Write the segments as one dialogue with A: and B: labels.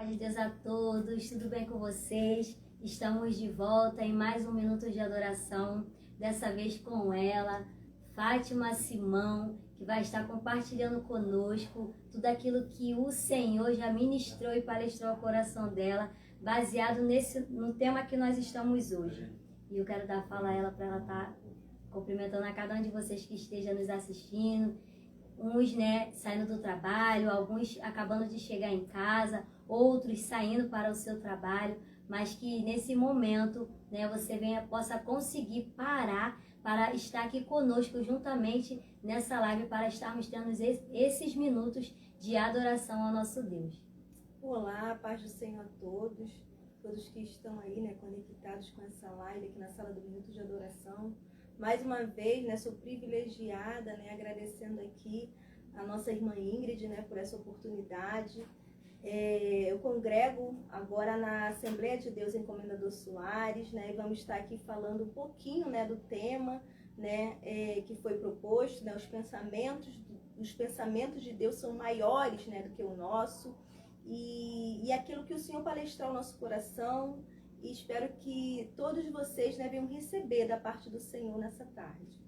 A: Paz de Deus a todos, tudo bem com vocês? Estamos de volta em mais um Minuto de Adoração, dessa vez com ela, Fátima Simão, que vai estar compartilhando conosco tudo aquilo que o Senhor já ministrou e palestrou ao coração dela, baseado no tema que nós estamos hoje. E eu quero dar a fala a ela para ela estar cumprimentando a cada um de vocês que esteja nos assistindo. Uns, saindo do trabalho, alguns acabando de chegar em casa, outros saindo para o seu trabalho, mas que nesse momento, você possa conseguir parar para estar aqui conosco juntamente nessa live, para estarmos tendo esses minutos de adoração ao nosso Deus.
B: Olá, paz do Senhor a todos que estão aí, conectados com essa live aqui na sala do Minuto de Adoração. Mais uma vez, sou privilegiada, agradecendo aqui a nossa irmã Ingrid, por essa oportunidade. Eu congrego agora na Assembleia de Deus em Comendador Soares, e vamos estar aqui falando um pouquinho, do tema, que foi proposto, os pensamentos de Deus são maiores, do que o nosso, e aquilo que o Senhor palestrou ao nosso coração. E espero que todos vocês venham receber da parte do Senhor nessa tarde.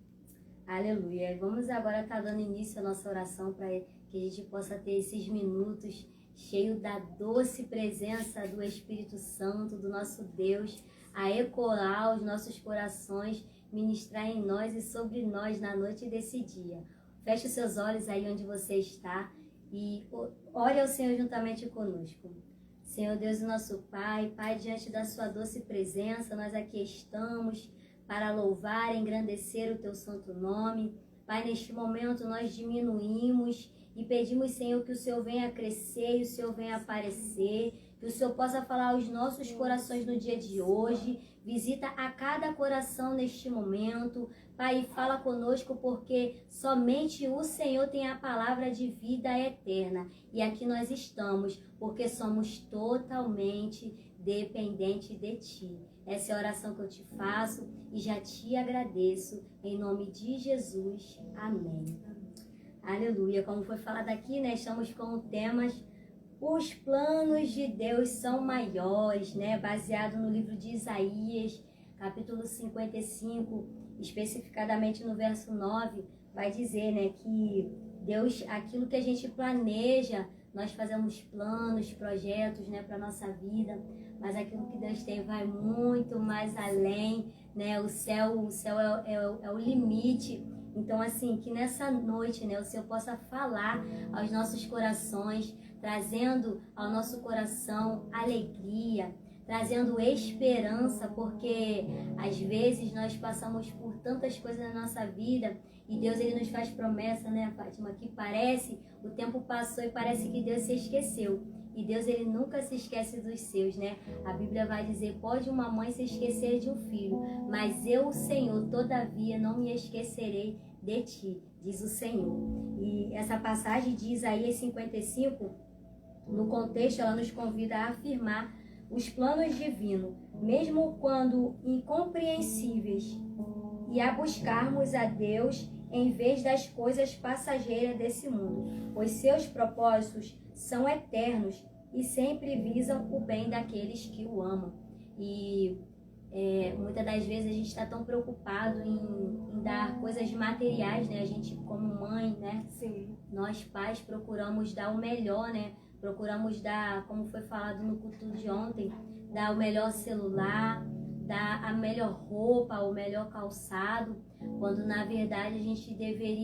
A: Aleluia. Vamos agora estar dando início à nossa oração para que a gente possa ter esses minutos cheios da doce presença do Espírito Santo, do nosso Deus, a ecoar os nossos corações, ministrar em nós e sobre nós na noite desse dia. Feche os seus olhos aí onde você está e ore ao Senhor juntamente conosco. Senhor Deus e nosso Pai, diante da sua doce presença, nós aqui estamos para louvar e engrandecer o teu santo nome. Pai, neste momento nós diminuímos e pedimos, Senhor, que o Senhor venha crescer e o Senhor venha aparecer, que o Senhor possa falar aos nossos corações no dia de hoje. Visita a cada coração neste momento, Pai, fala conosco, porque somente o Senhor tem a palavra de vida eterna. E aqui nós estamos, porque somos totalmente dependentes de Ti. Essa é a oração que eu te faço e já te agradeço, em nome de Jesus. Amém. Aleluia. Como foi falado aqui, estamos com o tema Os planos de Deus são maiores, baseado no livro de Isaías, capítulo 55, especificadamente no verso 9, vai dizer, que Deus, aquilo que a gente planeja, nós fazemos planos, projetos, para a nossa vida, mas aquilo que Deus tem vai muito mais além, o céu é o limite. Então, assim, que nessa noite, o Senhor possa falar aos nossos corações, trazendo ao nosso coração alegria, trazendo esperança, porque às vezes nós passamos por tantas coisas na nossa vida e Deus, ele nos faz promessa, Fátima, que parece, o tempo passou e parece que Deus se esqueceu. E Deus, ele nunca se esquece dos seus, A Bíblia vai dizer, pode uma mãe se esquecer de um filho, mas eu, Senhor, todavia não me esquecerei de ti, diz o Senhor. E essa passagem de Isaías 55, no contexto, ela nos convida a afirmar os planos divinos, mesmo quando incompreensíveis, e a buscarmos a Deus em vez das coisas passageiras desse mundo, pois seus propósitos são eternos e sempre visam o bem daqueles que o amam. E muitas das vezes a gente está tão preocupado em dar coisas materiais, A gente, como mãe,
B: Sim.
A: Nós pais procuramos dar o melhor, Procuramos dar, como foi falado no culto de ontem, dar o melhor celular, dar a melhor roupa, o melhor calçado, quando na verdade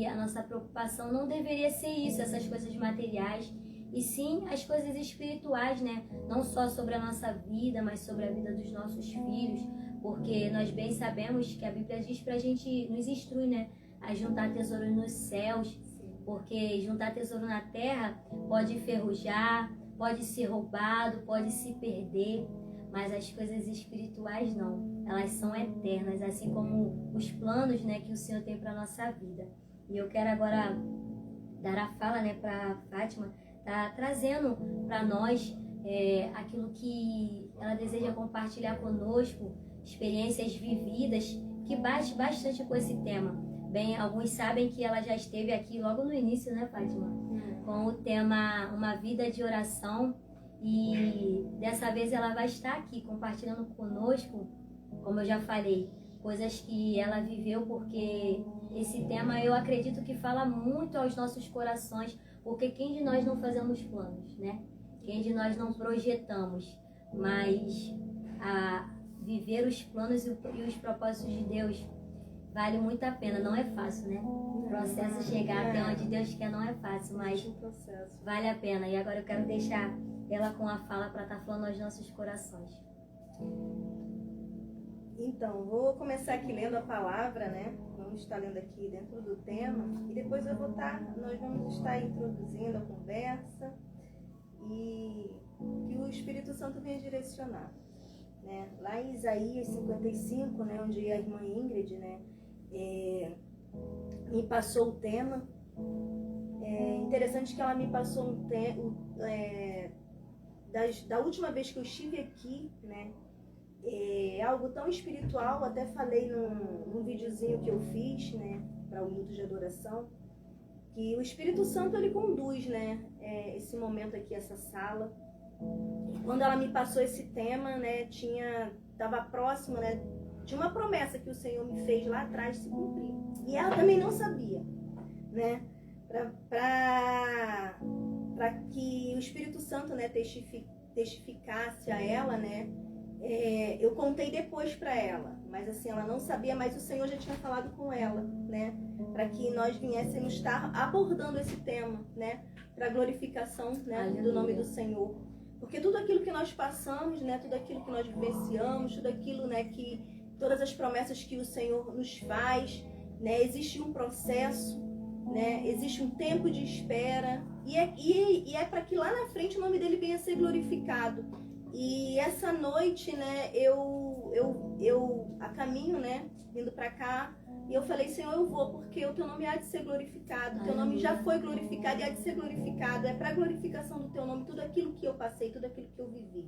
A: a nossa preocupação não deveria ser isso, essas coisas materiais, e sim as coisas espirituais, Não só sobre a nossa vida, mas sobre a vida dos nossos filhos, porque nós bem sabemos que a Bíblia diz pra gente, nos instrui, a juntar tesouros nos céus, porque juntar tesouro na terra pode enferrujar, pode ser roubado, pode se perder, mas as coisas espirituais não, elas são eternas, assim como os planos, que o Senhor tem para a nossa vida. E eu quero agora dar a fala, para Fátima, tá trazendo para nós aquilo que ela deseja compartilhar conosco, experiências vividas, que bate bastante com esse tema. Bem, alguns sabem que ela já esteve aqui logo no início, Fátima? Com o tema Uma Vida de Oração. E dessa vez ela vai estar aqui compartilhando conosco, como eu já falei, coisas que ela viveu, porque esse tema eu acredito que fala muito aos nossos corações, porque quem de nós não fazemos planos, né? Quem de nós não projetamos, mas viver os planos e os propósitos de Deus vale muito a pena. Não é fácil, né? O processo chegar até onde Deus quer não é fácil, mas vale a pena. E agora eu quero deixar ela com a fala para estar falando aos nossos corações.
B: Então, vou começar aqui lendo a palavra, né? Vamos estar lendo aqui dentro do tema e depois nós vamos estar introduzindo a conversa e que o Espírito Santo venha direcionar, né? Lá em Isaías 55, né, onde a irmã Ingrid, né, me passou o tema. É interessante que ela me passou um tema da última vez que eu estive aqui, né? É algo tão espiritual, até falei num videozinho que eu fiz, né, para o minuto de adoração, que o Espírito Santo ele conduz, né, esse momento aqui, essa sala. E quando ela me passou esse tema, né, estava próximo, né, de uma promessa que o Senhor me fez lá atrás se cumprir. E ela também não sabia, né, para que o Espírito Santo, né, testificasse a ela, né. Eu contei depois para ela, mas assim, ela não sabia, mas o Senhor já tinha falado com ela, né, para que nós viéssemos estar abordando esse tema, né, para glorificação, né, do nome do Senhor. Porque tudo aquilo que nós passamos, né, tudo aquilo que nós vivenciamos, tudo aquilo, né, todas as promessas que o Senhor nos faz, né, existe um processo, né, existe um tempo de espera, e é para que lá na frente o nome dele venha a ser glorificado. E essa noite, né, eu a caminho, né, vindo para cá, e eu falei, Senhor, eu vou, porque o teu nome há de ser glorificado, o teu nome já foi glorificado e há de ser glorificado, é para a glorificação do teu nome, tudo aquilo que eu passei, tudo aquilo que eu vivi,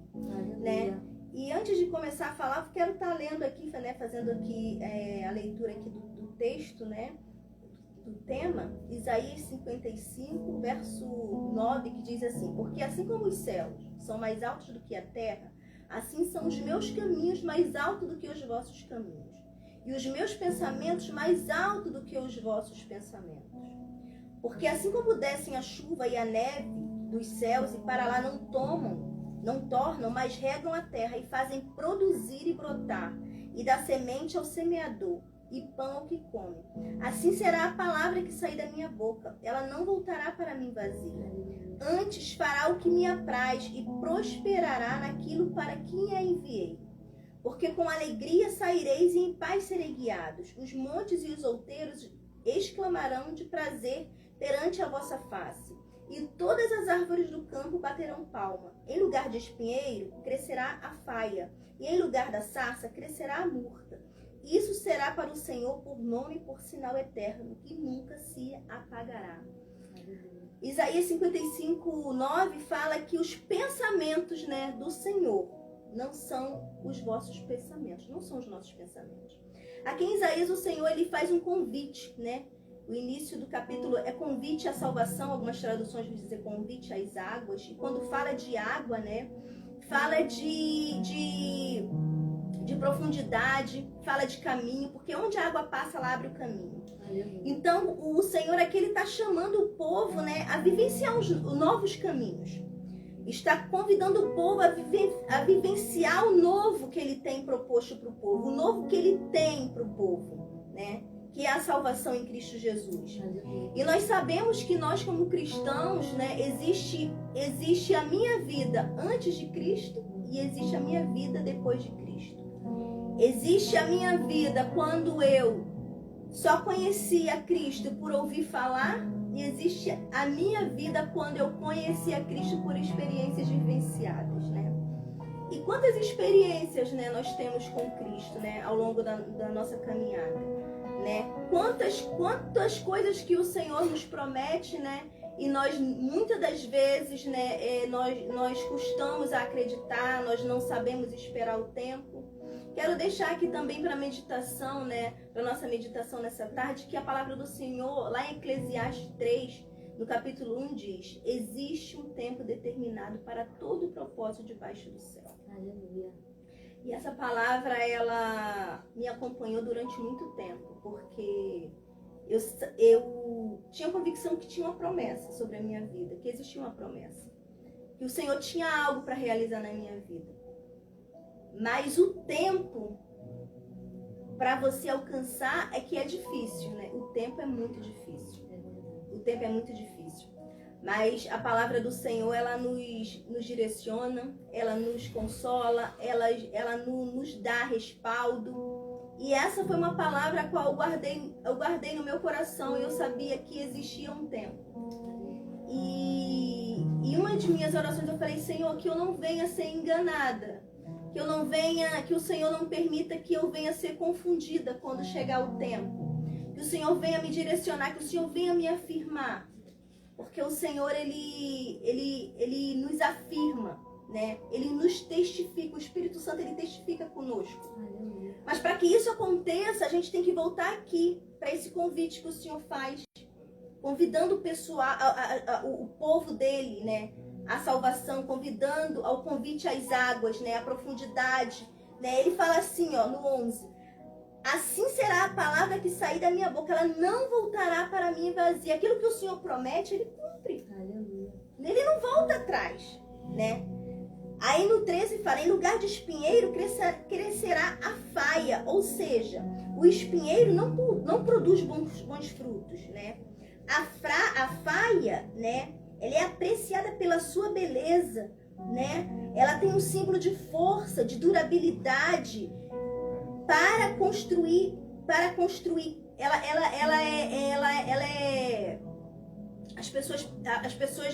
B: né? E antes de começar a falar, quero estar lendo aqui, né, fazendo aqui a leitura aqui do texto, né, do tema, Isaías 55, verso 9, que diz assim: porque assim como os céus são mais altos do que a terra, assim são os meus caminhos mais altos do que os vossos caminhos, e os meus pensamentos mais altos do que os vossos pensamentos. Porque assim como descem a chuva e a neve dos céus e para lá não tornam, mas regam a terra e fazem produzir e brotar, e dá semente ao semeador e pão ao que come, assim será a palavra que sair da minha boca. Ela não voltará para mim vazia. Antes fará o que me apraz e prosperará naquilo para quem a enviei. Porque com alegria saireis e em paz serei guiados. Os montes e os outeiros exclamarão de prazer perante a vossa face. E todas as árvores do campo baterão palma. Em lugar de espinheiro crescerá a faia, e em lugar da sarça crescerá a murta. Isso será para o Senhor por nome e por sinal eterno, que nunca se apagará. Isaías 55, 9 fala que os pensamentos, né, do Senhor não são os vossos pensamentos, não são os nossos pensamentos. Aqui em Isaías o Senhor ele faz um convite, né? O início do capítulo é convite à salvação, algumas traduções vão dizer convite às águas. E quando fala de água, né, fala de profundidade, fala de caminho, porque onde a água passa, ela abre o caminho. Então, o Senhor aqui, ele está chamando o povo, né, a vivenciar os novos caminhos. Está convidando o povo a vivenciar o novo que ele tem proposto para o povo, o novo que ele tem para o povo, né, que é a salvação em Cristo Jesus. E nós sabemos que nós, como cristãos, né, existe a minha vida antes de Cristo e existe a minha vida depois de Cristo. Existe a minha vida quando eu só conhecia Cristo por ouvir falar, e existe a minha vida quando eu conheci a Cristo por experiências vivenciadas, né? E quantas experiências, né, nós temos com Cristo, né, ao longo da nossa caminhada, né? Quantas coisas que o Senhor nos promete, né? E nós, muitas das vezes, né, nós custamos a acreditar, nós não sabemos esperar o tempo. Quero deixar aqui também para meditação, né, para nossa meditação nessa tarde, que a palavra do Senhor, lá em Eclesiastes 3, no capítulo 1 diz: existe um tempo determinado para todo o propósito debaixo do céu.
A: Aleluia.
B: E essa palavra, ela me acompanhou durante muito tempo, porque eu tinha convicção que tinha uma promessa sobre a minha vida, que existia uma promessa, que o Senhor tinha algo para realizar na minha vida. Mas o tempo para você alcançar é que é difícil, né? O tempo é muito difícil. O tempo é muito difícil. Mas a palavra do Senhor, ela nos direciona, ela nos consola, ela nos dá respaldo. E essa foi uma palavra a qual eu guardei no meu coração, e eu sabia que existia um tempo. E uma de minhas orações eu falei: Senhor, que eu não venha ser enganada, que o Senhor não permita que eu venha ser confundida quando chegar o tempo, que o Senhor venha me direcionar, que o Senhor venha me afirmar, porque o Senhor, ele nos afirma, né? Ele nos testifica, o Espírito Santo, ele testifica conosco. Mas para que isso aconteça, a gente tem que voltar aqui para esse convite que o Senhor faz, convidando o pessoal, o povo dele, né, à salvação, convidando ao convite às águas, né, à profundidade, né? Ele fala assim, ó, no 11: assim será a palavra que sair da minha boca, ela não voltará para mim vazia. Aquilo que o Senhor promete, ele cumpre.
A: Aleluia.
B: Ele não volta atrás, né? Aí no 13 fala: em lugar de espinheiro crescerá a faia, ou seja, o espinheiro não produz bons frutos, né? A faia, né, ela é apreciada pela sua beleza, né? Ela tem um símbolo de força, de durabilidade para construir. Ela é as pessoas,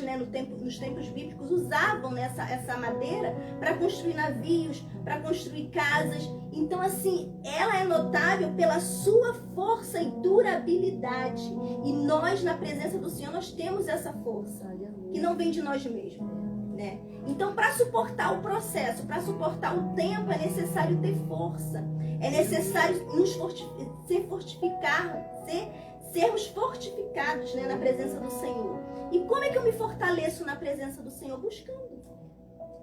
B: né, nos tempos bíblicos usavam, né, essa madeira para construir navios, para construir casas. Então, assim, ela é notável pela sua força e durabilidade. E nós, na presença do Senhor, nós temos essa força que não vem de nós mesmos, né? Então, para suportar o processo, para suportar o tempo, é necessário ter força. É necessário sermos fortificados, né, na presença do Senhor. E como é que eu me fortaleço na presença do Senhor? Buscando.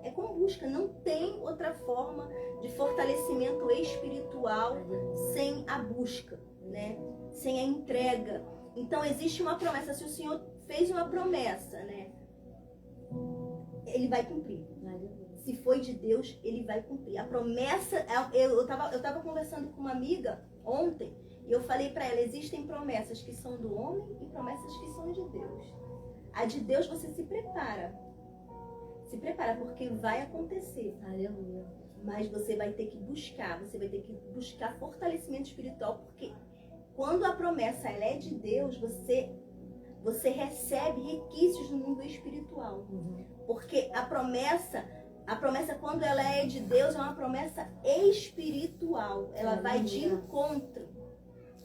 B: É com busca. Não tem outra forma de fortalecimento espiritual sem a busca, né? Sem a entrega. Então existe uma promessa. Se o Senhor fez uma promessa, né, Ele vai cumprir. Se foi de Deus, Ele vai cumprir. A promessa... Eu tava conversando com uma amiga ontem, e eu falei para ela: existem promessas que são do homem e promessas que são de Deus. A de Deus você se prepara. Se prepara, porque vai acontecer.
A: Aleluia.
B: Mas você vai ter que buscar. Você vai ter que buscar fortalecimento espiritual, porque quando a promessa ela é de Deus, você recebe requisitos no mundo espiritual. Porque a promessa, quando ela é de Deus, é uma promessa espiritual. Ela vai de encontro,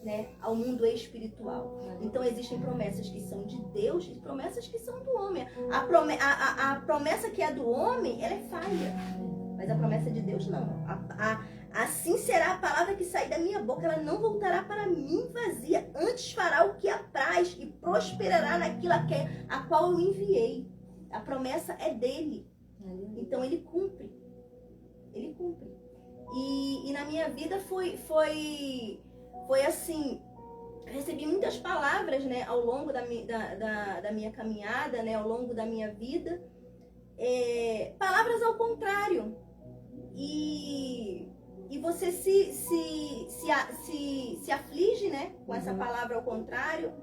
B: né, ao mundo espiritual. Então existem promessas que são de Deus e promessas que são do homem. A promessa que é do homem, ela é falha, mas a promessa de Deus não. Assim será a palavra que sair da minha boca, ela não voltará para mim vazia, antes fará o que apraz e prosperará naquilo a qual eu enviei. A promessa é dele, então ele cumpre. Ele cumpre. E na minha vida foi assim, eu recebi muitas palavras, né, ao longo da minha caminhada, né, ao longo da minha vida, palavras ao contrário, e você se aflige, né, com essa palavra ao contrário,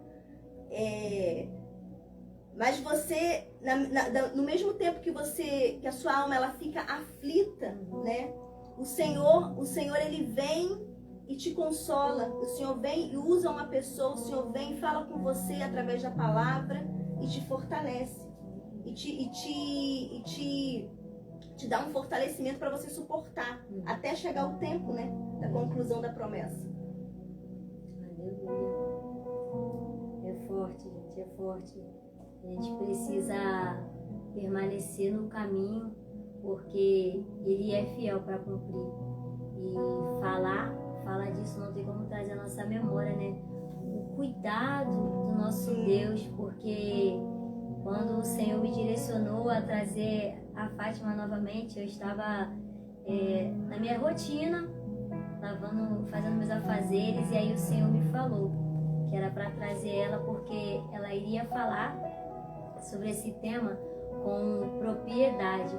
B: mas você, no mesmo tempo que a sua alma ela fica aflita, né, o Senhor ele vem e te consola. O Senhor vem e usa uma pessoa, o Senhor vem e fala com você através da palavra e te fortalece. E te dá um fortalecimento para você suportar até chegar o tempo, né, da conclusão da promessa.
A: Aleluia. É forte, gente, é forte. A gente precisa permanecer no caminho, porque Ele é fiel para cumprir. E falar disso não tem como trazer a nossa memória, né? O cuidado do nosso Deus, porque quando o Senhor me direcionou a trazer a Fátima novamente, eu estava na minha rotina, fazendo meus afazeres, e aí o Senhor me falou que era para trazer ela porque ela iria falar sobre esse tema com propriedade.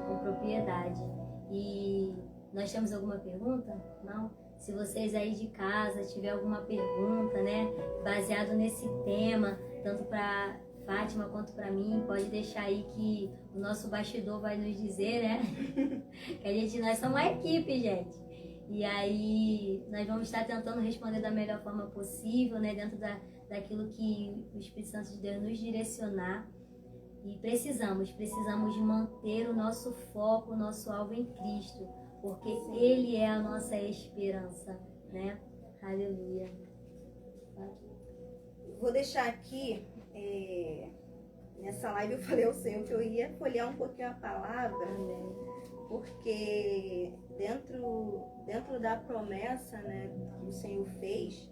A: E nós temos alguma pergunta? Não? Se vocês aí de casa tiver alguma pergunta, né, baseado nesse tema, tanto para Fátima quanto para mim, pode deixar aí que o nosso bastidor vai nos dizer, né? Que nós somos uma equipe, gente. E aí nós vamos estar tentando responder da melhor forma possível, né, dentro daquilo que o Espírito Santo de Deus nos direcionar. E precisamos manter o nosso foco, o nosso alvo em Cristo, porque Ele é a nossa esperança, né? Aleluia.
B: Vou deixar aqui, nessa live eu falei ao Senhor que eu ia folhear um pouquinho a palavra, porque dentro da promessa, né, que o Senhor fez,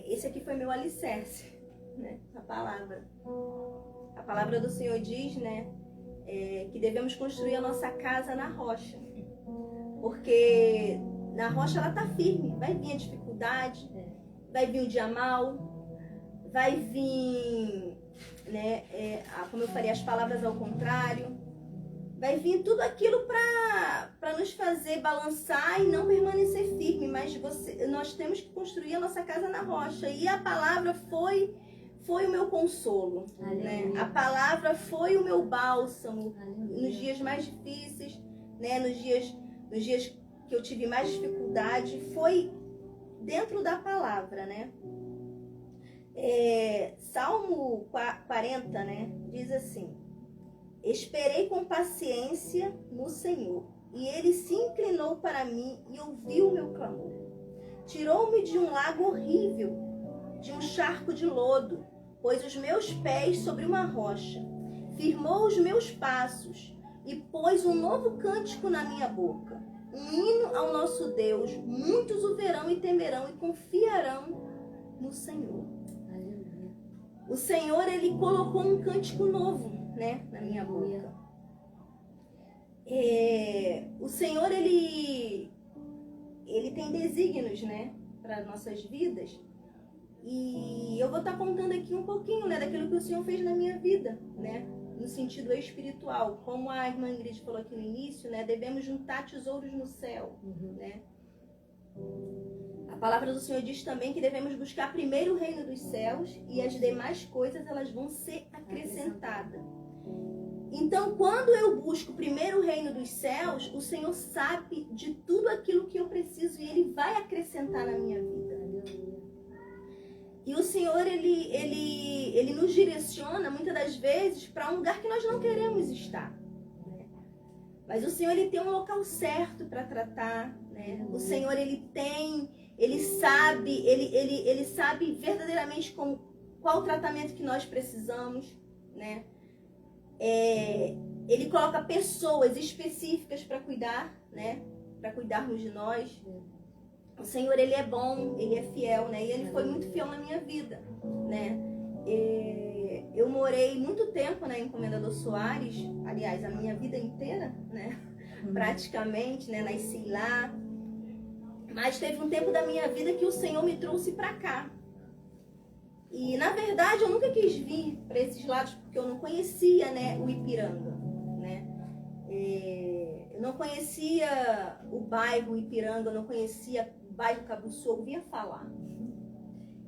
B: esse aqui foi meu alicerce, né, a palavra. A palavra do Senhor diz, né, que devemos construir a nossa casa na rocha, porque na rocha ela está firme. Vai vir a dificuldade, vai vir o dia mal, vai vir, né, como eu falei, as palavras ao contrário, vai vir tudo aquilo para nos fazer balançar e não permanecer firme, mas nós temos que construir a nossa casa na rocha, e a palavra foi o meu consolo, né? A palavra foi o meu bálsamo. Aleluia. Nos dias mais difíceis, né? Nos dias que eu tive mais dificuldade, foi dentro da palavra, né? Salmo 40, né? Diz assim: esperei com paciência no Senhor, e Ele se inclinou para mim e ouviu o meu clamor. Tirou-me de um lago horrível, de um charco de lodo, pôs os meus pés sobre uma rocha, firmou os meus passos e pôs um novo cântico na minha boca, um hino ao nosso Deus. Muitos o verão e temerão e confiarão no Senhor.
A: Aleluia.
B: O Senhor, Ele colocou um cântico novo, né, na minha boca. O Senhor, Ele tem desígnios, né, para nossas vidas. E eu vou estar contando aqui um pouquinho, né, daquilo que o Senhor fez na minha vida, né, no sentido espiritual. Como a irmã Ingrid falou aqui no início, né, devemos juntar tesouros no céu, né. A palavra do Senhor diz também que devemos buscar primeiro o reino dos céus e as demais coisas elas vão ser acrescentadas. Então, quando eu busco primeiro o reino dos céus, o Senhor sabe de tudo aquilo que eu preciso e Ele vai acrescentar na minha vida. E o Senhor, ele nos direciona, muitas das vezes, para um lugar que nós não queremos estar. Né? Mas o Senhor, Ele tem um local certo para tratar. Né? O Senhor, Ele sabe verdadeiramente qual o tratamento que nós precisamos. Né? Ele coloca pessoas específicas para cuidar, né? Para cuidarmos de nós. O Senhor, Ele é bom, Ele é fiel, né? E Ele foi muito fiel na minha vida, né? Eu morei muito tempo, né, em Comendador Soares, aliás, a minha vida inteira, né? Praticamente, né? Nasci lá. Mas teve um tempo da minha vida que o Senhor me trouxe para cá. E, na verdade, eu nunca quis vir para esses lados, porque eu não conhecia, né, o Ipiranga, né? Eu não conhecia o bairro Ipiranga, eu não conhecia o bairro Cabuçu, eu ouvia falar.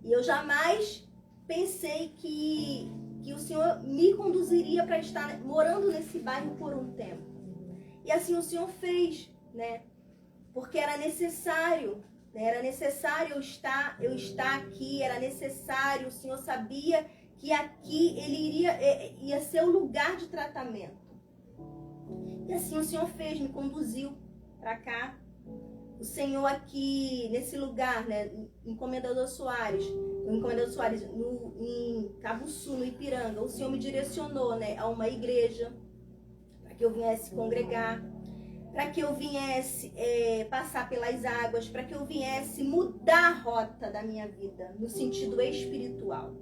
B: E eu jamais pensei que o Senhor me conduziria para estar morando nesse bairro por um tempo. E assim o Senhor fez, né? Porque era necessário. Era necessário eu estar aqui, era necessário, o Senhor sabia que aqui ele ia ser o lugar de tratamento. E assim o Senhor fez, me conduziu para cá. O Senhor aqui, nesse lugar, né, em Comendador Soares, em Cabuçu, no Ipiranga, o Senhor me direcionou, né, a uma igreja, para que eu viesse congregar, para que eu viesse passar pelas águas, para que eu viesse mudar a rota da minha vida, no sentido espiritual.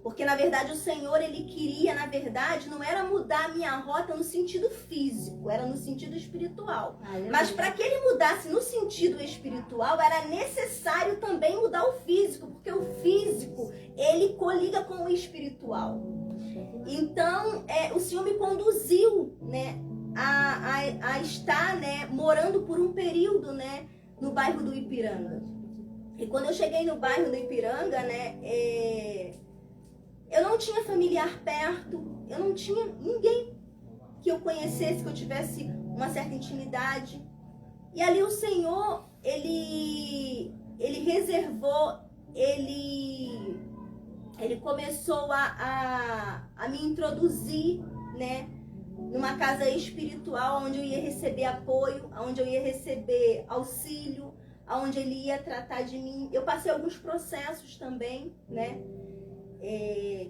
B: Porque, na verdade, o Senhor, Ele queria, na verdade, não era mudar a minha rota no sentido físico, era no sentido espiritual. Mas para que Ele mudasse no sentido espiritual, era necessário também mudar o físico, porque o físico, ele coliga com o espiritual. Então, o Senhor me conduziu, né, a estar, né, morando por um período, né, no bairro do Ipiranga. E quando eu cheguei no bairro do Ipiranga, né, eu não tinha familiar perto, eu não tinha ninguém que eu conhecesse, que eu tivesse uma certa intimidade. E ali o Senhor, ele reservou, ele começou a me introduzir, né, numa casa espiritual, onde eu ia receber apoio, onde eu ia receber auxílio, onde ele ia tratar de mim. Eu passei alguns processos também, né,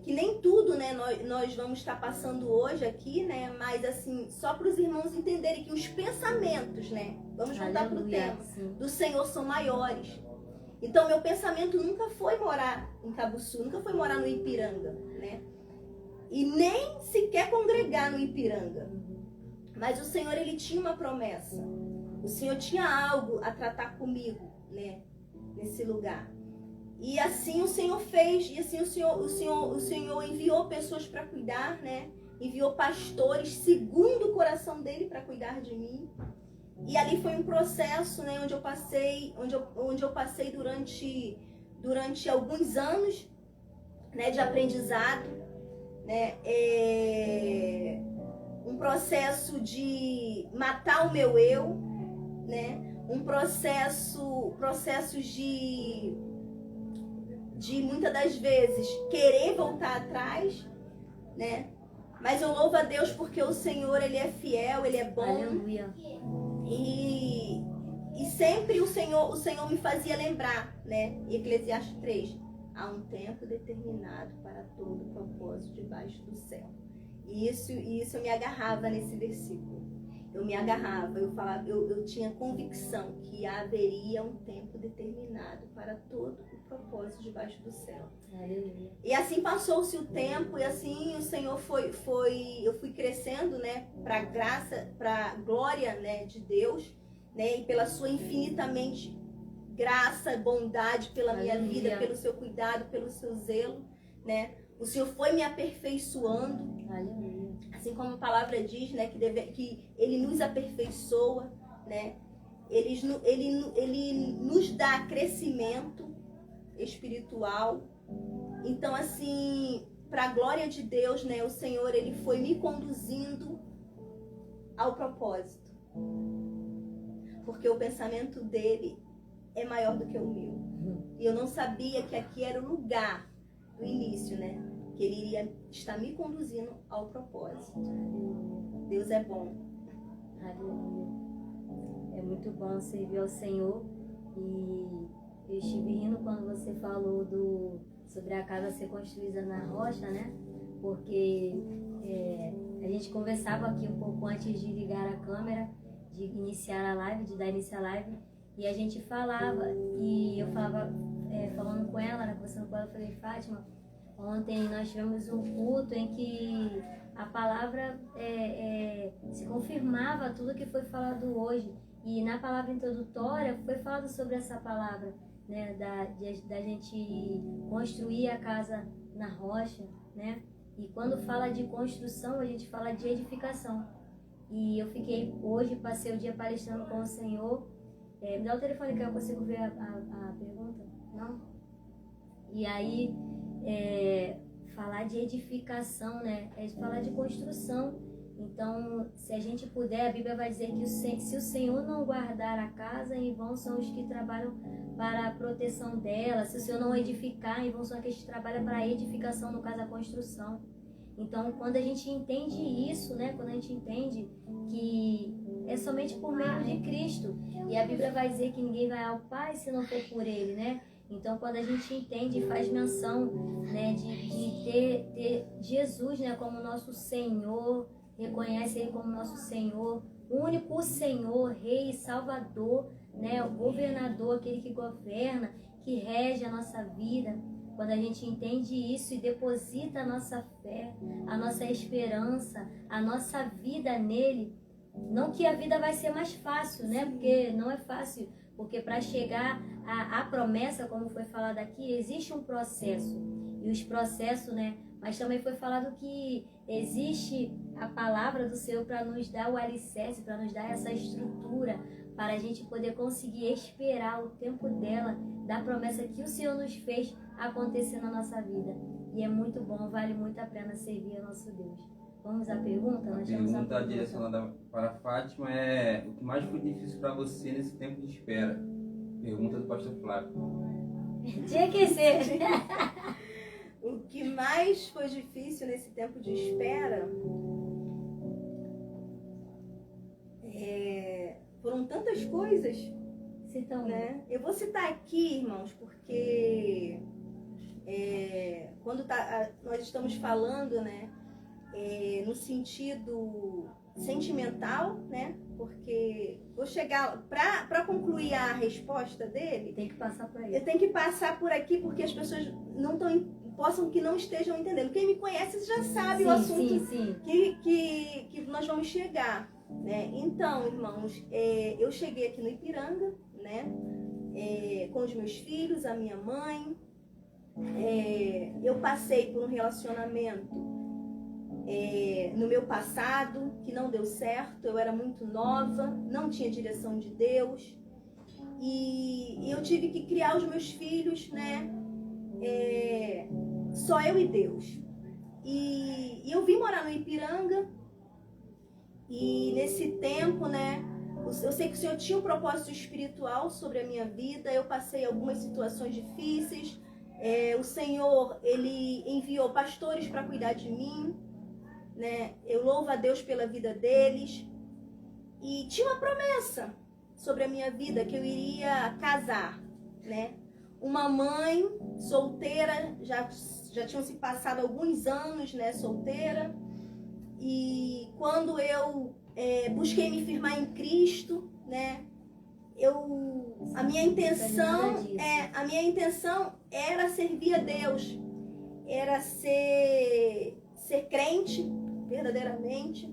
B: que nem tudo, né, nós vamos estar passando hoje aqui, né, mas assim, só para os irmãos entenderem que os pensamentos, né, vamos voltar para o tema, do Senhor são maiores. Então, meu pensamento nunca foi morar em Cabuçu, nunca foi morar no Ipiranga, né, e nem sequer congregar no Ipiranga. Mas o Senhor, Ele tinha uma promessa, o Senhor tinha algo a tratar comigo, né, nesse lugar. E assim o Senhor fez, e assim o Senhor enviou pessoas para cuidar, né? Enviou pastores segundo o coração dele para cuidar de mim. E ali foi um processo, né, onde eu passei durante alguns anos, né, de aprendizado, né? Um processo de matar o meu eu, né? Processos de muitas das vezes querer voltar atrás, né? Mas eu louvo a Deus porque o Senhor, Ele é fiel, Ele é bom.
A: Aleluia.
B: E sempre o Senhor me fazia lembrar, né? Eclesiastes 3, há um tempo determinado para todo propósito debaixo do céu. E isso eu me agarrava nesse versículo. Eu me agarrava, eu falava, eu tinha convicção que haveria um tempo determinado para todo o propósito debaixo do céu.
A: Aleluia.
B: E assim passou-se o tempo, e assim o Senhor eu fui crescendo, né, para graça, para glória, né, de Deus, né, e pela sua infinitamente graça, bondade pela minha vida, pelo seu cuidado, pelo seu zelo, né? O Senhor foi me aperfeiçoando.
A: Aleluia.
B: Assim como a palavra diz, né, que Ele nos aperfeiçoa, né? Ele nos dá crescimento espiritual. Então, assim, para a glória de Deus, né, o Senhor, Ele foi me conduzindo ao propósito. Porque o pensamento dele é maior do que o meu. E eu não sabia que aqui era o lugar do início, né? Que Ele iria estar me conduzindo ao propósito. Deus é bom.
A: Aleluia. É muito bom servir ao Senhor. E eu estive rindo quando você falou sobre a casa ser construída na rocha, né? Porque a gente conversava aqui um pouco antes de ligar a câmera, de iniciar a live, de dar início à live. E a gente falava, e eu falava, falando com ela, né, conversando com ela, eu falei, Fátima, ontem nós tivemos um culto em que a palavra se confirmava tudo que foi falado hoje. E na palavra introdutória foi falado sobre essa palavra, né, da gente construir a casa na rocha, né? E quando fala de construção, a gente fala de edificação. E eu passei o dia palestrando com o Senhor. Me dá o telefone que eu consigo ver a pergunta? Não? E aí, falar de edificação, né? É falar de construção. Então, se a gente puder, a Bíblia vai dizer que se o Senhor não guardar a casa, em vão são os que trabalham para a proteção dela. Se o Senhor não edificar, em vão são aqueles que trabalham para a edificação, no caso, a construção. Então, quando a gente entende isso, né? Quando a gente entende que é somente por meio de Cristo. E a Bíblia vai dizer que ninguém vai ao Pai se não for por Ele, né? Então, quando a gente entende e faz menção, né, de ter Jesus, né, como nosso Senhor, reconhece Ele como nosso Senhor, único Senhor, Rei, Salvador, né? O governador, aquele que governa, que rege a nossa vida. Quando a gente entende isso e deposita a nossa fé, a nossa esperança, a nossa vida nele, não que a vida vai ser mais fácil, né? Porque não é fácil, porque para chegar à promessa, como foi falado aqui, existe um processo. E os processos, né? Mas também foi falado que existe a palavra do Senhor para nos dar o alicerce, para nos dar essa estrutura, para a gente poder conseguir esperar o tempo dela, da promessa que o Senhor nos fez acontecer na nossa vida. E é muito bom, vale muito a pena servir ao nosso Deus. Vamos à pergunta?
C: A pergunta direcionada para Fátima é: o que mais foi difícil para você nesse tempo de espera? Pergunta do pastor Flávio.
A: Tinha que ser.
B: O que mais foi difícil nesse tempo de espera foram tantas coisas, né? Eu vou citar aqui, irmãos, porque quando nós estamos falando, né, no sentido sentimental, né? Porque vou chegar para concluir a resposta dele.
A: Tem que passar por aí.
B: Eu tenho que passar por aqui porque as pessoas possam que não estejam entendendo. Quem me conhece já sabe o assunto que nós vamos chegar, né? Então, irmãos, eu cheguei aqui no Ipiranga, né? Com os meus filhos, a minha mãe. Eu passei por um relacionamento no meu passado que não deu certo. Eu era muito nova, não tinha direção de Deus e eu tive que criar os meus filhos, né? Só eu e Deus. E eu vim morar no Ipiranga e nesse tempo, né? Eu sei que o Senhor tinha um propósito espiritual sobre a minha vida. Eu passei algumas situações difíceis. O Senhor, Ele enviou pastores para cuidar de mim, né? Eu louvo a Deus pela vida deles. E tinha uma promessa sobre a minha vida, que eu iria casar, né? Uma mãe solteira, já tinham se passado alguns anos, né, solteira. E quando eu busquei me firmar em Cristo, né, a minha intenção era servir a Deus, era ser crente verdadeiramente,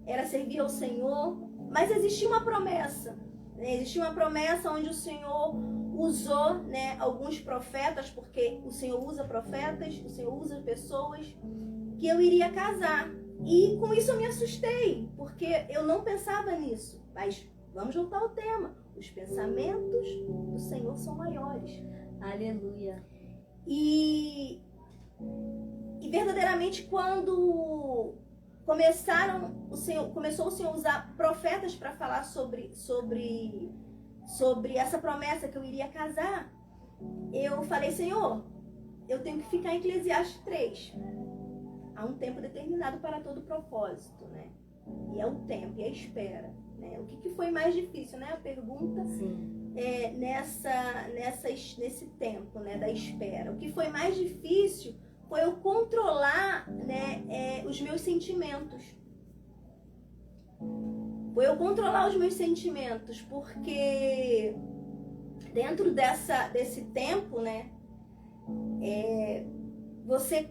B: era servir ao Senhor. Mas existia uma promessa, né? Existia uma promessa onde o Senhor usou, né, alguns profetas, porque o Senhor usa profetas, o Senhor usa pessoas, que eu iria casar. E com isso eu me assustei, porque eu não pensava nisso. Mas vamos voltar ao tema. Os pensamentos do Senhor são maiores.
A: Aleluia.
B: E verdadeiramente, quando começou o Senhor a usar profetas para falar sobre essa promessa que eu iria casar, eu falei: Senhor, eu tenho que ficar em Eclesiastes 3. Há um tempo determinado para todo propósito, né? E é o tempo, e a espera, né? O que foi mais difícil, né? A pergunta nesse tempo, né, da espera. O que foi mais difícil foi eu controlar, né, os meus sentimentos. Foi eu controlar os meus sentimentos, porque dentro desse tempo, né, você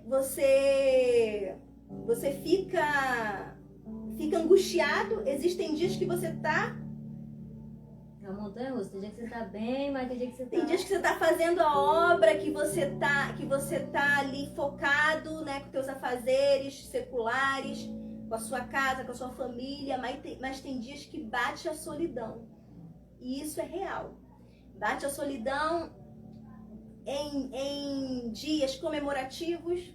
B: fica angustiado. Existem dias que você tá...
A: É uma montanha russa. Tem dia que você tá bem, mas tem dia que você tá...
B: Tem dias que você tá fazendo a obra, que você tá ali focado, né, com teus afazeres seculares, com a sua casa, com a sua família, mas tem dias que bate a solidão. E isso é real. Bate a solidão em dias comemorativos,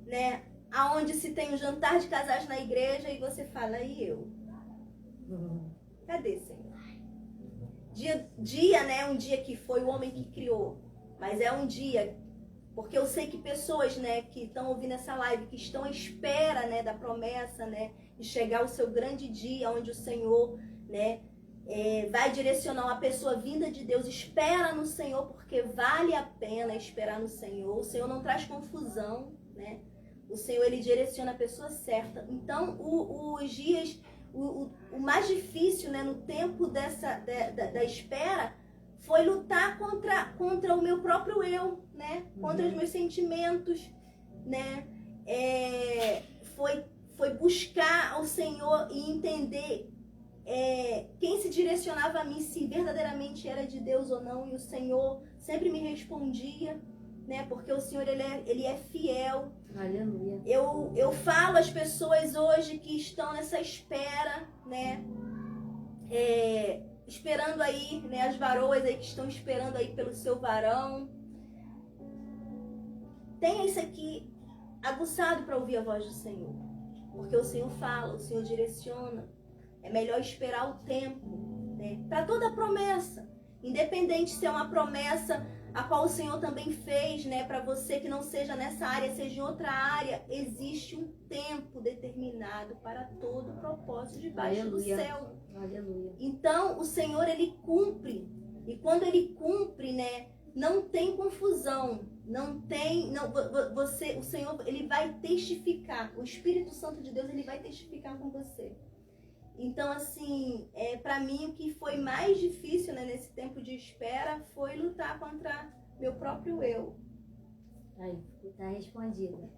B: né, aonde se tem um jantar de casais na igreja e você fala: e eu? Cadê, Senhor? Dia, né, um dia que foi o homem que criou, mas é um dia, porque eu sei que pessoas, né, que estão ouvindo essa live, que estão à espera, né, da promessa, né, de chegar o seu grande dia, onde o Senhor, né, vai direcionar uma pessoa vinda de Deus. Espera no Senhor, porque vale a pena esperar no Senhor. O Senhor não traz confusão, né? O Senhor, Ele direciona a pessoa certa. Então, os dias, o mais difícil, né, no tempo da espera, foi lutar contra o meu próprio eu, né? Contra os meus sentimentos, né? Foi buscar o Senhor e entender quem se direcionava a mim, se verdadeiramente era de Deus ou não. E o Senhor sempre me respondia, né? Porque o Senhor, ele é fiel.
A: Aleluia.
B: Eu falo às pessoas hoje que estão nessa espera, né? Esperando aí, né? As varoas aí que estão esperando aí pelo seu varão. Tenha isso aqui aguçado para ouvir a voz do Senhor. Porque o Senhor fala, o Senhor direciona. É melhor esperar o tempo, né? Para toda promessa. Independente se é uma promessa a qual o Senhor também fez, né, para você que não seja nessa área, seja em outra área, existe um tempo determinado para todo o propósito debaixo do céu.
A: Aleluia.
B: Então, o Senhor, ele cumpre. E quando ele cumpre, né, não tem confusão, o Senhor, ele vai testificar. O Espírito Santo de Deus, ele vai testificar com você. Então, assim, para mim, o que foi mais difícil, né, nesse tempo de espera foi lutar contra meu próprio eu.
A: Aí, tá respondida.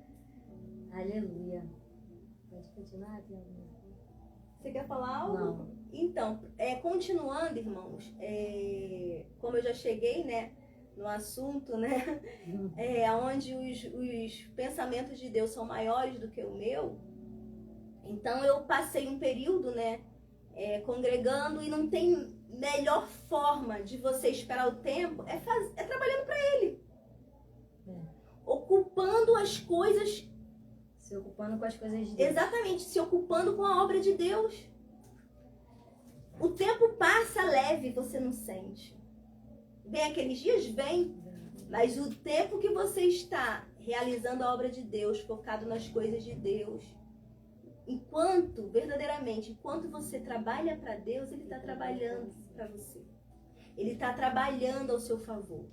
A: Aleluia. Pode continuar, Tiago?
B: Você quer falar algo?
A: Não.
B: Então, continuando, irmãos, como eu já cheguei, né, no assunto, né, onde os pensamentos de Deus são maiores do que o meu. Então eu passei um período, né, congregando, e não tem melhor forma de você esperar o tempo é trabalhando para Ele. Ocupando as coisas.
A: Se ocupando com as coisas de Deus.
B: Exatamente, se ocupando com a obra de Deus. O tempo passa leve, você não sente. Vem aqueles dias? Vem. Mas o tempo que você está realizando a obra de Deus, focado nas coisas de Deus, enquanto você trabalha para Deus, Ele está trabalhando para você. Ele está trabalhando ao seu favor.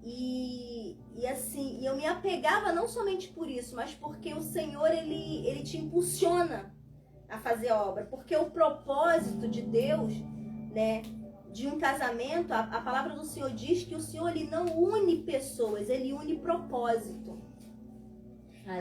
B: E assim, eu me apegava não somente por isso, mas porque o Senhor, Ele te impulsiona a fazer a obra. Porque o propósito de Deus, né, de um casamento, a palavra do Senhor diz que o Senhor, Ele não une pessoas, Ele une propósito.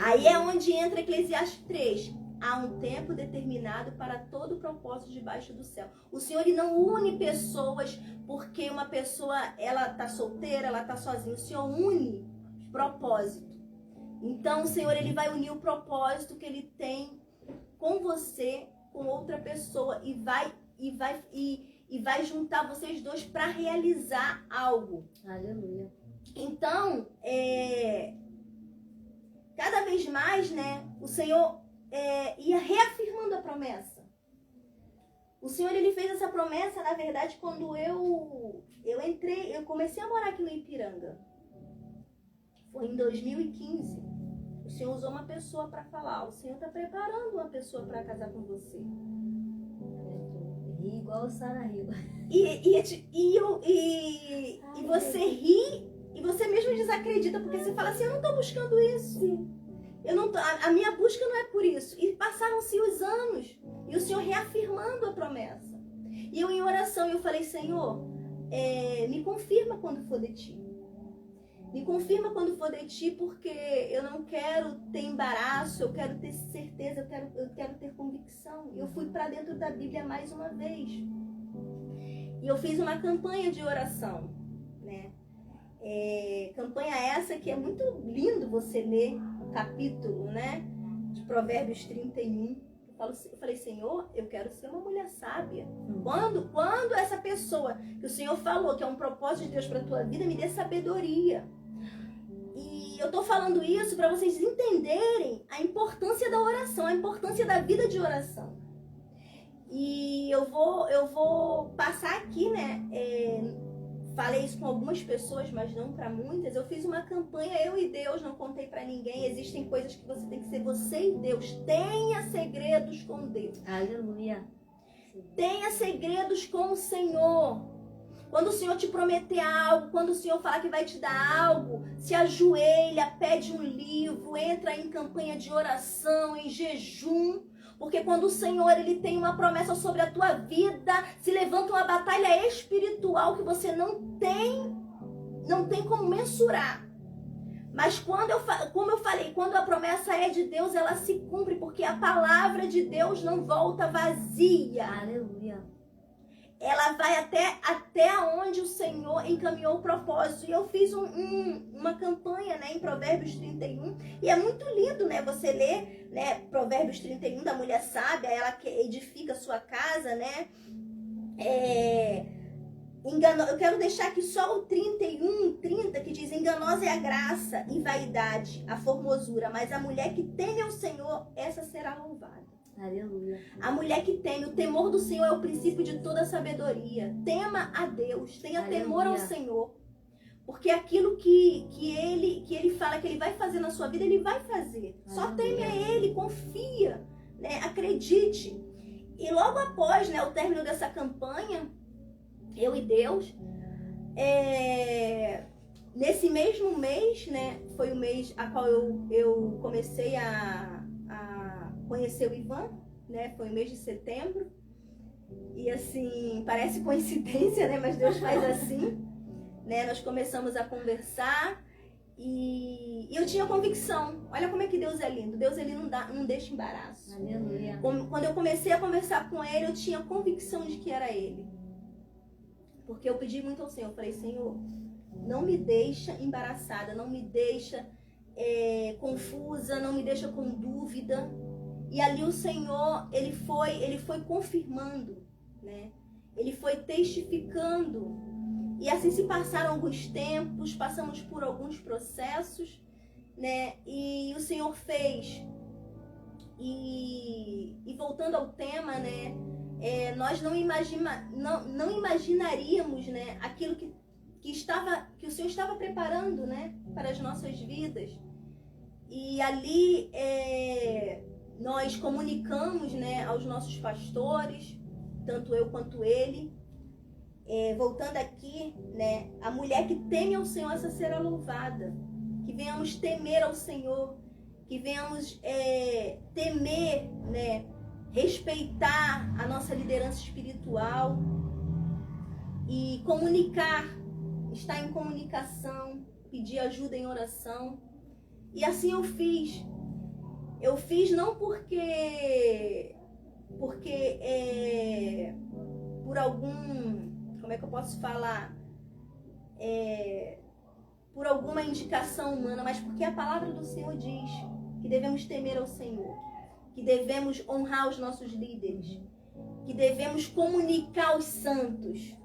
B: Aí é onde entra Eclesiastes 3. Há um tempo determinado para todo o propósito debaixo do céu. O Senhor, Ele não une pessoas porque uma pessoa, ela está solteira, ela está sozinha. O Senhor une propósito. Então o Senhor, Ele vai unir o propósito que Ele tem com você, com outra pessoa, e vai juntar vocês dois para realizar algo.
A: Aleluia.
B: Então, cada vez mais, né, o Senhor ia reafirmando a promessa. O Senhor, Ele fez essa promessa, na verdade, quando eu comecei a morar aqui no Ipiranga. Foi em 2015. O Senhor usou uma pessoa para falar. O Senhor está preparando uma pessoa para casar com você.
A: Ri igual o Sara riu.
B: E você ri e você mesmo desacredita, porque você fala assim, eu não estou buscando isso.
A: Sim.
B: A minha busca não é por isso. E passaram-se os anos. E o Senhor reafirmando a promessa. E eu em oração, eu falei, Senhor, me confirma quando for de Ti. Me confirma quando for de Ti, porque eu não quero ter embaraço, eu quero ter certeza, eu quero ter convicção. E eu fui para dentro da Bíblia mais uma vez. E eu fiz uma campanha de oração, né? Campanha essa que é muito lindo você ler o capítulo, né, de Provérbios 31. Eu falei, Senhor, eu quero ser uma mulher sábia. Quando essa pessoa que o Senhor falou que é um propósito de Deus para a tua vida, me dê sabedoria. E eu tô falando isso para vocês entenderem a importância da oração, a importância da vida de oração. E eu vou passar aqui, né? Falei isso com algumas pessoas, mas não para muitas. Eu fiz uma campanha, eu e Deus, não contei para ninguém. Existem coisas que você tem que ser você e Deus. Tenha segredos com Deus.
A: Aleluia.
B: Tenha segredos com o Senhor. Quando o Senhor te prometer algo, quando o Senhor falar que vai te dar algo, se ajoelha, pede um livro, entra em campanha de oração, em jejum. Porque quando o Senhor ele tem uma promessa sobre a tua vida, se levanta uma batalha espiritual que você não tem como mensurar. Mas como eu falei, quando a promessa é de Deus, ela se cumpre, porque a palavra de Deus não volta vazia.
A: Aleluia.
B: Ela vai até onde o Senhor encaminhou o propósito. E eu fiz uma campanha, né, em Provérbios 31. E é muito lindo, né, você ler, né, Provérbios 31 da mulher sábia, ela que edifica a sua casa, né. Eu quero deixar aqui só o 30, que diz: enganosa é a graça e vaidade, a formosura, mas a mulher que teme ao Senhor, essa será louvada.
A: Aleluia.
B: A mulher que teme, o temor do Senhor é o princípio de toda sabedoria. Tema a Deus, tenha
A: Aleluia.
B: temor ao Senhor. Porque aquilo que ele fala que ele vai fazer na sua vida, ele vai fazer. Só
A: Aleluia.
B: teme a ele, confia, né? Acredite. E logo após, né, o término dessa campanha, eu e Deus, nesse mesmo mês, né, foi o mês a qual eu comecei a conhecer o Ivan, né, foi o mês de setembro, e assim, parece coincidência, né, mas Deus faz assim, né, nós começamos a conversar, e eu tinha convicção. Olha como é que Deus é lindo, Deus ele não deixa embaraço.
A: Aleluia.
B: Quando eu comecei a conversar com ele, eu tinha convicção de que era ele. Porque eu pedi muito ao Senhor, eu falei: Senhor, não me deixa embaraçada, não me deixa confusa, não me deixa com dúvida. E ali o Senhor, ele foi confirmando, né? Ele foi testificando. E assim se passaram alguns tempos, passamos por alguns processos, né? E o Senhor fez. E voltando ao tema, né? Nós não imaginaríamos, né, aquilo que o Senhor estava preparando, né, para as nossas vidas. E ali nós comunicamos, né, aos nossos pastores, tanto eu quanto ele. Voltando aqui, né, a mulher que teme ao Senhor, essa será louvada. Que venhamos temer ao Senhor, que venhamos temer, né, respeitar a nossa liderança espiritual e comunicar, estar em comunicação, pedir ajuda em oração. E assim eu fiz. Eu fiz não porque por algum, como é que eu posso falar? Por alguma indicação humana, mas porque a palavra do Senhor diz que devemos temer ao Senhor, que devemos honrar os nossos líderes, que devemos comunicar os santos.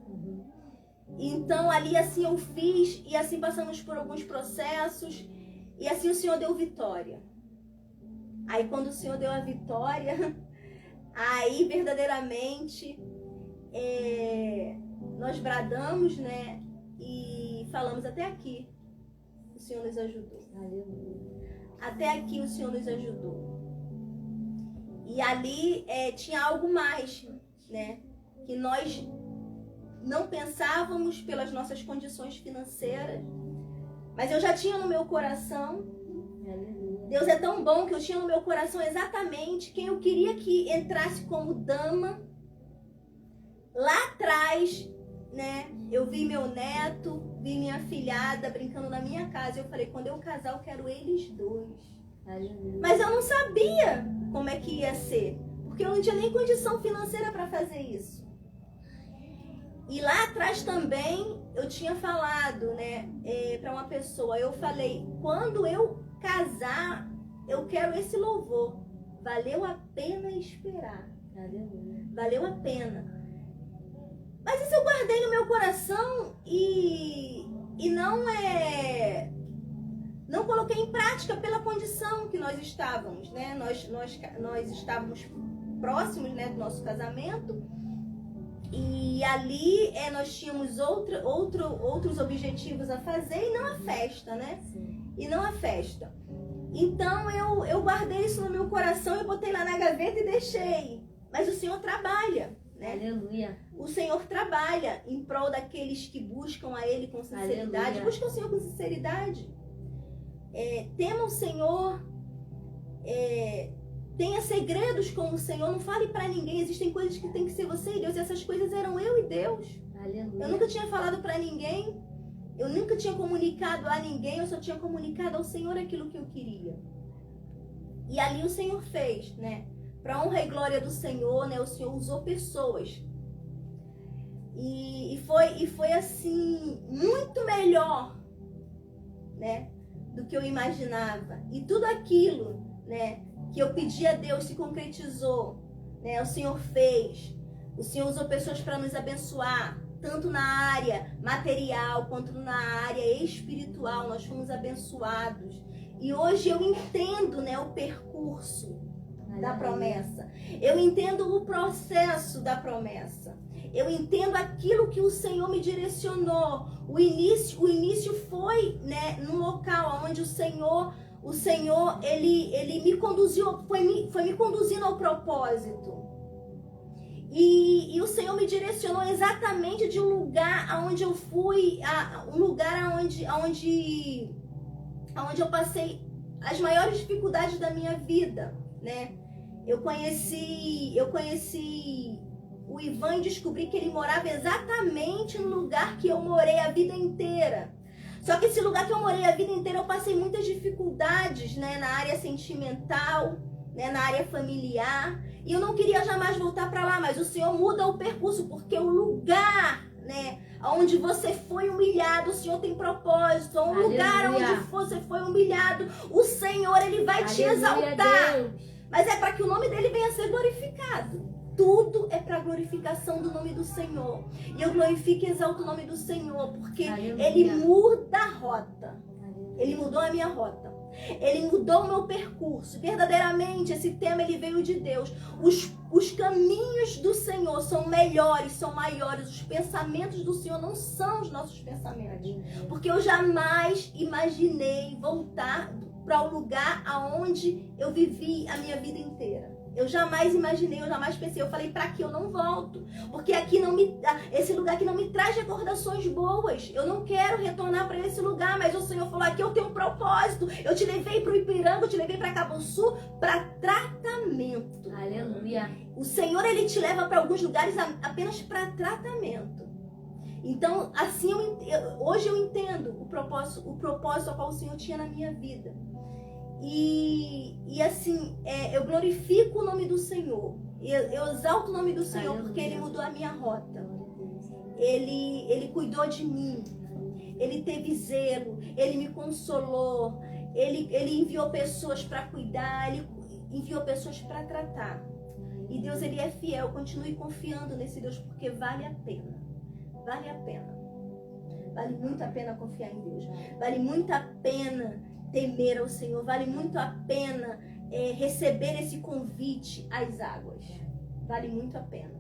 B: Então ali assim eu fiz, e assim passamos por alguns processos, e assim o Senhor deu vitória. Aí quando o Senhor deu a vitória, aí verdadeiramente nós bradamos, né, e falamos: até aqui o Senhor nos ajudou. Até aqui o Senhor nos ajudou. E ali tinha algo mais, né? Que nós não pensávamos pelas nossas condições financeiras. Mas eu já tinha no meu coração. Deus é tão bom que eu tinha no meu coração exatamente quem eu queria que entrasse como dama. Lá atrás, né? Eu vi meu neto, vi minha afilhada brincando na minha casa. Eu falei: quando eu casar, eu quero eles dois. Mas eu não sabia como é que ia ser, porque eu não tinha nem condição financeira para fazer isso. E lá atrás também eu tinha falado, né, para uma pessoa, eu falei: quando eu casar, eu quero esse louvor. Valeu a pena esperar. Valeu a pena. Mas isso eu guardei no meu coração e não coloquei em prática pela condição que nós estávamos, né? Nós estávamos próximos, né, do nosso casamento, e ali nós tínhamos outros objetivos a fazer e não a festa, né? E não a festa. Então eu guardei isso no meu coração e botei lá na gaveta e deixei. Mas o Senhor trabalha, né?
A: Aleluia.
B: O Senhor trabalha em prol daqueles que buscam a Ele com sinceridade.
A: Aleluia.
B: Busca o Senhor com sinceridade. Tema o Senhor. Tenha segredos com o Senhor. Não fale para ninguém. Existem coisas que tem que ser você e Deus. E essas coisas eram eu e Deus.
A: Aleluia.
B: Eu nunca tinha falado para ninguém. Eu nunca tinha comunicado a ninguém. Eu só tinha comunicado ao Senhor aquilo que eu queria. E ali o Senhor fez, né? Para honra e glória do Senhor, né? O Senhor usou pessoas. E foi assim, muito melhor, né? Do que eu imaginava. E tudo aquilo, né? Que eu pedi a Deus se concretizou, né? O Senhor fez. O Senhor usou pessoas para nos abençoar, tanto na área material quanto na área espiritual. Nós fomos abençoados. E hoje eu entendo, né, o percurso da promessa. Eu entendo o processo da promessa. Eu entendo aquilo que o Senhor me direcionou. O início foi, né, num local onde o Senhor ele me conduziu, foi me conduzindo ao propósito. E o Senhor me direcionou exatamente de um lugar aonde eu fui, um lugar aonde eu passei as maiores dificuldades da minha vida, né? Eu conheci o Ivan e descobri que ele morava exatamente no lugar que eu morei a vida inteira. Só que esse lugar que eu morei a vida inteira eu passei muitas dificuldades, né? Na área sentimental, né? Na área familiar. E eu não queria jamais voltar para lá, mas o Senhor muda o percurso, porque o lugar, né? Onde você foi humilhado, o Senhor tem propósito. Um lugar onde você foi humilhado, o Senhor, Ele vai te exaltar.
A: Deus.
B: Mas é para que o nome dele venha a ser glorificado. Tudo é para glorificação do nome do Senhor. E eu glorifico e exalto o nome do Senhor, porque Ele muda a rota. Ele mudou a minha rota. Ele mudou o meu percurso. Verdadeiramente, esse tema ele veio de Deus. Os caminhos do Senhor são melhores, são maiores. Os pensamentos do Senhor não são os nossos pensamentos. Porque eu jamais imaginei voltar para o lugar aonde eu vivi a minha vida inteira. Eu jamais imaginei, eu jamais pensei. Eu falei, para que eu não volto? Porque aqui esse lugar aqui não me traz recordações boas. Eu não quero retornar para esse lugar, mas o Senhor falou, aqui eu tenho um propósito. Eu te levei para o Ipiranga, eu te levei para Cabo Sul para tratamento.
A: Aleluia.
B: O Senhor, Ele te leva para alguns lugares apenas para tratamento. Então, assim, hoje eu entendo o propósito ao qual o Senhor tinha na minha vida. E assim, eu glorifico o nome do Senhor. Eu exalto o nome do Senhor. Aleluia. Porque Ele mudou a minha rota. Ele cuidou de mim. Ele teve zelo. Ele me consolou. Ele enviou pessoas para cuidar. Ele enviou pessoas para tratar. E Deus, Ele é fiel. Continue confiando nesse Deus, porque vale a pena. Vale a pena. Vale muito a pena confiar em Deus. Vale muito a pena temer ao Senhor. Vale muito a pena receber esse convite às águas. Vale muito a pena.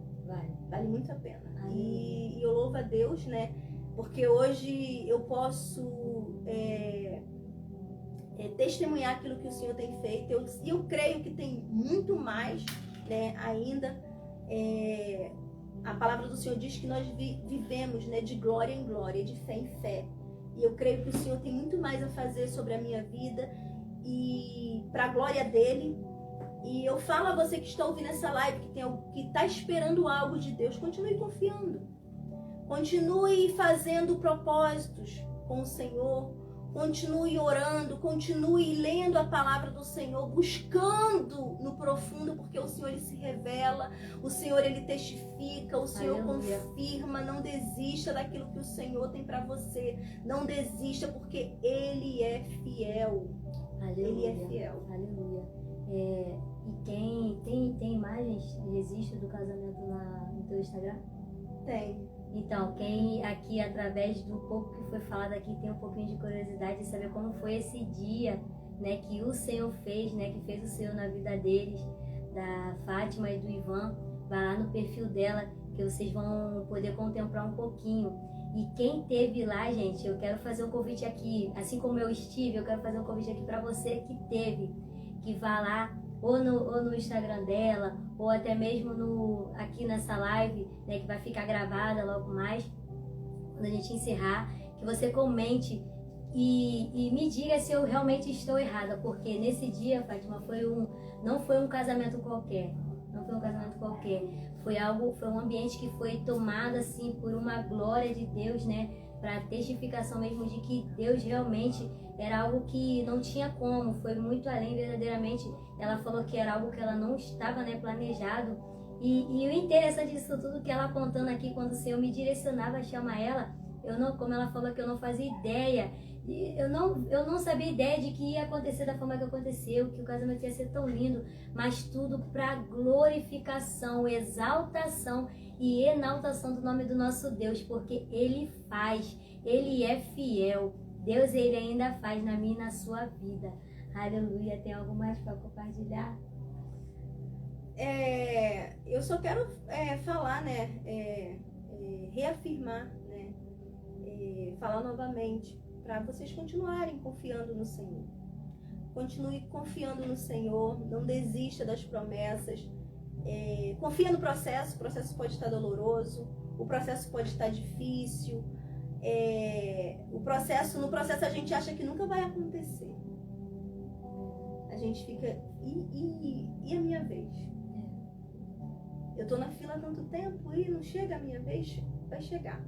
B: Vale muito a pena. E eu louvo a Deus, né? Porque hoje eu posso testemunhar aquilo que o Senhor tem feito. E eu creio que tem muito mais, né, ainda. A palavra do Senhor diz que nós vivemos, né, de glória em glória, de fé em fé. E eu creio que o Senhor tem muito mais a fazer sobre a minha vida e para a glória dele. E eu falo a você que está ouvindo essa live, que está esperando algo de Deus, continue confiando. Continue fazendo propósitos com o Senhor. Continue orando, continue lendo a palavra do Senhor, buscando no profundo, porque o Senhor, Ele se revela, o Senhor, Ele testifica, o Senhor confirma. Não desista daquilo que o Senhor tem para você. Não desista, porque Ele é fiel.
A: Aleluia.
B: Ele é fiel.
A: Aleluia. E tem imagens de registro do casamento no teu Instagram?
B: Tem.
A: Então, quem aqui, através do pouco que foi falado aqui, tem um pouquinho de curiosidade de saber como foi esse dia, né, que o Senhor fez, né, que fez o Senhor na vida deles, da Fátima e do Ivan, vai lá no perfil dela, que vocês vão poder contemplar um pouquinho. E quem teve lá, gente, eu quero fazer um convite aqui, assim como eu estive, eu quero fazer um convite aqui para você que teve, que vá lá ou no Instagram dela, ou até mesmo aqui nessa live, né, que vai ficar gravada logo mais, quando a gente encerrar, que você comente e me diga se eu realmente estou errada, porque nesse dia, Fátima, não foi um casamento qualquer. Não foi um casamento qualquer. Foi um ambiente que foi tomado assim por uma glória de Deus, né? Para testificação mesmo de que Deus realmente era algo que não tinha como. Foi muito além, verdadeiramente. Ela falou que era algo que ela não estava, né, planejado. E o interessante disso tudo que ela contando aqui, quando o Senhor me direcionava a chamar ela, como ela falou que eu não fazia ideia. Eu não sabia ideia de que ia acontecer da forma que aconteceu, que o casamento ia ser tão lindo, mas tudo para glorificação, exaltação e enaltação do nome do nosso Deus, porque Ele faz, Ele é fiel. Deus, Ele ainda faz na minha e na sua vida. Aleluia. Tem algo mais para compartilhar?
B: Eu só quero falar, né, reafirmar, né, falar novamente, para vocês continuarem confiando no Senhor. Continue confiando no Senhor, não desista das promessas. Confia no processo. O processo pode estar doloroso, o processo pode estar difícil. No processo a gente acha que nunca vai acontecer. A gente fica, e a minha vez? Eu tô na fila há tanto tempo e não chega a minha vez? Vai chegar.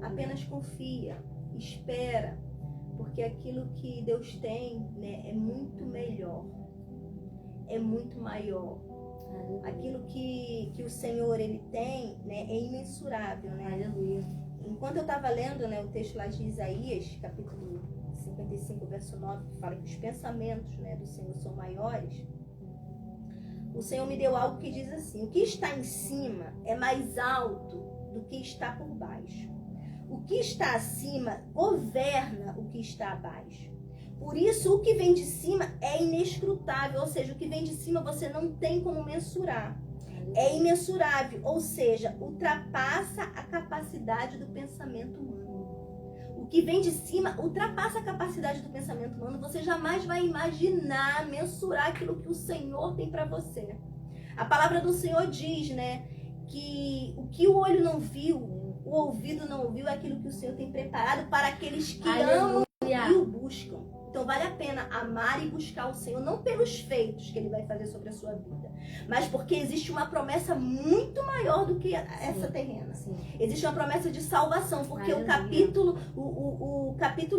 B: Apenas confia, espera, porque aquilo que Deus tem, né, é muito melhor, é muito maior. Aquilo que o Senhor ele tem, né, é imensurável, né?
A: Aleluia.
B: Enquanto eu estava lendo, né, o texto lá de Isaías, capítulo 55, verso 9, que fala que os pensamentos, né, do Senhor são maiores, o Senhor me deu algo que diz assim: o que está em cima é mais alto do que está por baixo. O que está acima governa o que está abaixo. Por isso, o que vem de cima é inescrutável, ou seja, o que vem de cima você não tem como mensurar. É imensurável, ou seja, ultrapassa a capacidade do pensamento humano. O que vem de cima ultrapassa a capacidade do pensamento humano. Você jamais vai imaginar, mensurar aquilo que o Senhor tem para você. A palavra do Senhor diz, né, que o que o olho não viu, o ouvido não ouviu, é aquilo que o Senhor tem preparado para aqueles que amam e o buscam. Então vale a pena amar e buscar o Senhor, não pelos feitos que Ele vai fazer sobre a sua vida, mas porque existe uma promessa muito maior do que essa terrena.
A: Sim.
B: Existe uma promessa de salvação, porque o capítulo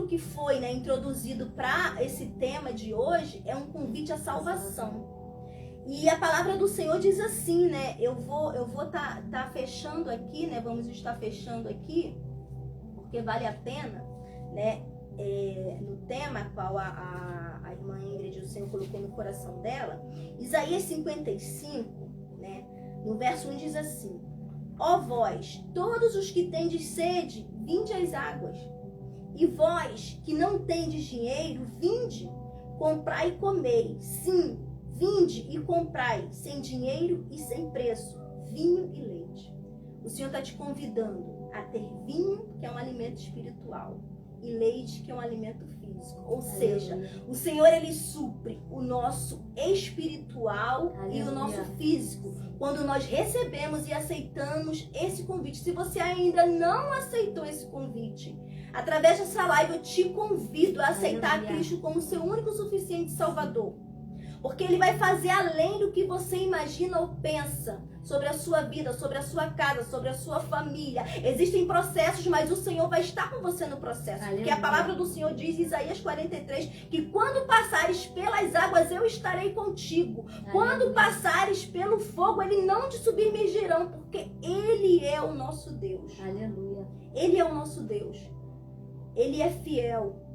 B: que foi, né, introduzido para esse tema de hoje é um convite à salvação. E a palavra do Senhor diz assim, né? Eu vou tá fechando aqui, né? Vamos estar fechando aqui, porque vale a pena, né? No tema qual a irmã Ingrid, o Senhor colocou no coração dela, Isaías 55, né? No verso 1 diz assim: ó vós, todos os que tendes sede, vinde às águas. E vós, que não tendes dinheiro, vinde, comprai e comei. Sim, vinde e comprai, sem dinheiro e sem preço, vinho e leite. O Senhor está te convidando a ter vinho, que é um alimento espiritual, e leite, que é um alimento físico. Ou seja, o Senhor, Ele supre o nosso espiritual e o nosso físico, quando nós recebemos e aceitamos esse convite. Se você ainda não aceitou esse convite, através dessa live eu te convido a aceitar Cristo como seu único e suficiente Salvador. Porque Ele vai fazer além do que você imagina ou pensa sobre a sua vida, sobre a sua casa, sobre a sua família. Existem processos, mas o Senhor vai estar com você no processo. Aleluia. Porque a palavra do Senhor diz, Isaías 43, que quando passares pelas águas, eu estarei contigo. Aleluia. Quando passares pelo fogo, ele não te submergirão, porque Ele é o nosso Deus. Aleluia. Ele é o nosso Deus. Ele é fiel.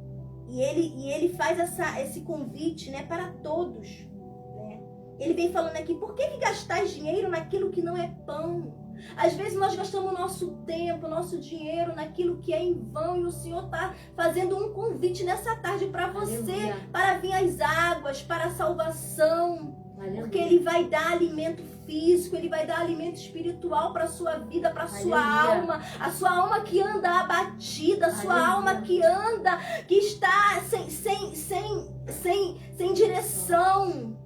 B: E ele faz esse convite, né, para todos. Né? Ele vem falando aqui: por que gastais dinheiro naquilo que não é pão? Às vezes nós gastamos nosso tempo, nosso dinheiro naquilo que é em vão. E o Senhor está fazendo um convite nessa tarde para você, para vir às águas, para a salvação. Porque Ele vai dar alimento físico, Ele vai dar alimento espiritual para a sua vida, para a sua alma. A sua alma que anda abatida, a sua alma que anda, que está sem direção.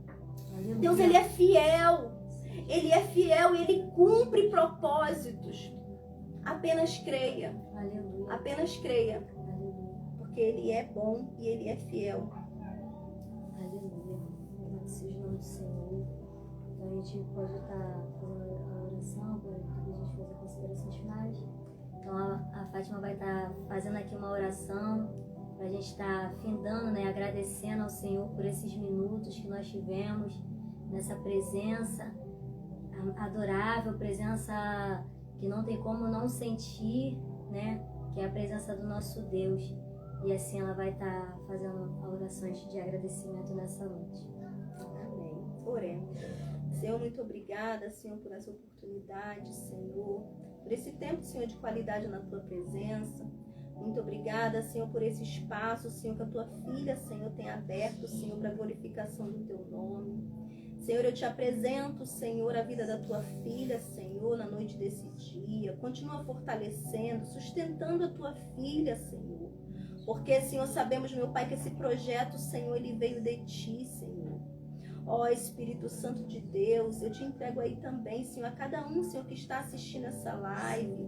B: Deus, Ele é fiel. Ele é fiel e Ele cumpre propósitos. Apenas creia.
A: Aleluia.
B: Apenas creia.
A: Aleluia.
B: Porque Ele é bom e Ele é fiel.
A: Aleluia. Louvado seja o nome do Senhor. Então a gente pode estar fazendo a oração para depois a gente fazer considerações finais. Então a Fátima vai estar fazendo aqui uma oração para a gente estar findando, né, agradecendo ao Senhor por esses minutos que nós tivemos nessa presença adorável, presença que não tem como não sentir, né, que é a presença do nosso Deus. E assim ela vai estar fazendo orações de agradecimento nessa noite.
B: Amém. Oremos. Senhor, muito obrigada, Senhor, por essa oportunidade, Senhor, por esse tempo, Senhor, de qualidade na Tua presença. Muito obrigada, Senhor, por esse espaço, Senhor, que a Tua filha, Senhor, tem aberto, Senhor, para a glorificação do Teu nome. Senhor, eu te apresento, Senhor, a vida da Tua filha, Senhor, na noite desse dia. Continua fortalecendo, sustentando a Tua filha, Senhor. Porque, Senhor, sabemos, meu Pai, que esse projeto, Senhor, ele veio de Ti, Senhor. Ó Espírito Santo de Deus, eu te entrego aí também, Senhor, a cada um, Senhor, que está assistindo essa live.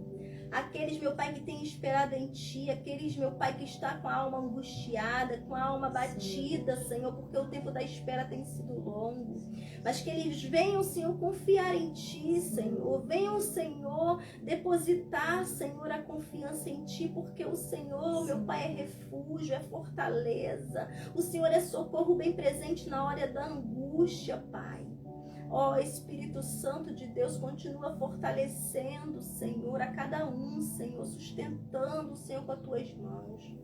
B: Aqueles, meu Pai, que têm esperado em Ti, aqueles, meu Pai, que está com a alma angustiada, com a alma batida, Senhor, porque o tempo da espera tem sido longo. Mas que eles venham, Senhor, confiar em Ti, Senhor. Venham, Senhor, depositar, Senhor, a confiança em Ti, porque o Senhor, meu Pai, é refúgio, é fortaleza. O Senhor é socorro bem presente na hora da angústia, Pai. Ó Espírito Santo de Deus, continua fortalecendo, Senhor, a cada um, Senhor, sustentando, Senhor, com as Tuas mãos.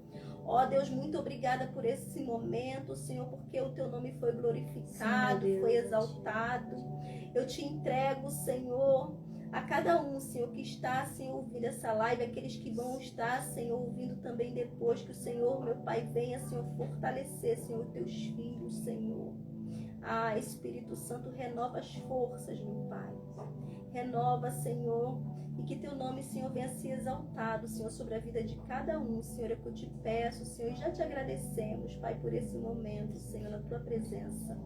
B: Ó Deus, muito obrigada por esse momento, Senhor, porque o Teu nome foi glorificado,
A: Sim, Deus,
B: foi exaltado. Eu te entrego, Senhor, a cada um, Senhor, que está, Senhor, ouvindo essa live, aqueles que vão estar, Senhor, ouvindo também depois, que o Senhor, meu Pai, venha, Senhor, fortalecer, Senhor, Teus filhos, Senhor. Ah, Espírito Santo, renova as forças, meu Pai. Renova, Senhor, e que Teu nome, Senhor, venha ser exaltado, Senhor, sobre a vida de cada um. Senhor, é que eu te peço, Senhor, e já te agradecemos, Pai, por esse momento, Senhor, na Tua presença.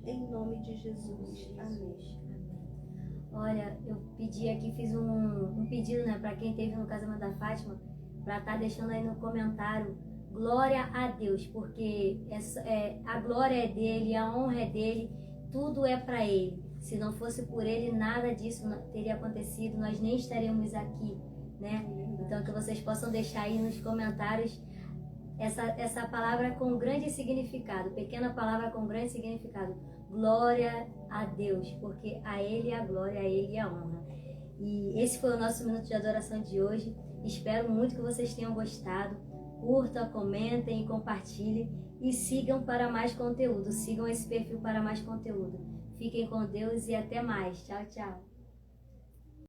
B: Em nome de Jesus. Amém.
A: Olha, eu pedi aqui, fiz um pedido, né, para quem esteve no casamento da Fátima, para estar deixando aí no comentário glória a Deus, porque a glória é dele, a honra é dele, tudo é para ele. Se não fosse por ele, nada disso teria acontecido, nós nem estaríamos aqui, né? Então que vocês possam deixar aí nos comentários essa palavra com grande significado, pequena palavra com grande significado. Glória a Deus, porque a Ele a glória, a Ele a honra. E esse foi o nosso minuto de adoração de hoje. Espero muito que vocês tenham gostado. Curtam, comentem e compartilhem. E sigam para mais conteúdo. Sigam esse perfil para mais conteúdo. Fiquem com Deus e até mais. Tchau, tchau.